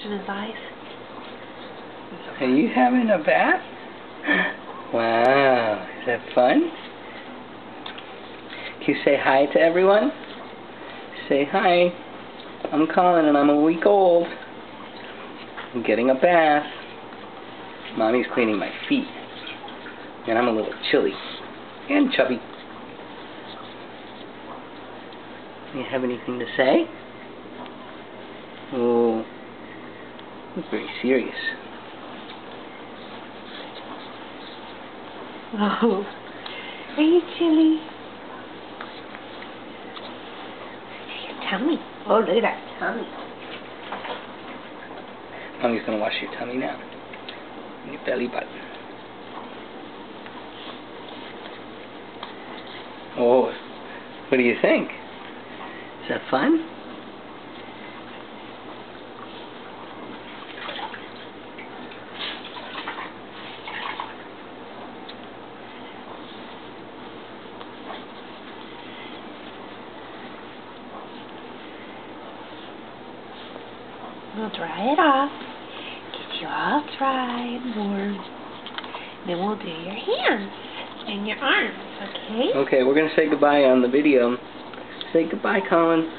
in his eyes. Are you having a bath? Wow, is that fun? Can you say hi to everyone? Say hi. I'm Colin and I'm a week old. I'm getting a bath. Mommy's cleaning my feet. And I'm a little chilly. And chubby. You have anything to say? Oh, you're very serious. Oh, are you chilly? Your tummy. Oh, look at that tummy. Mommy's gonna wash your tummy now. And your belly button. Oh, what do you think? Is that fun? We'll dry it off. Get you all dry and warm. Then we'll do your hands and your arms, okay? Okay, we're going to say goodbye on the video. Say goodbye, Colin.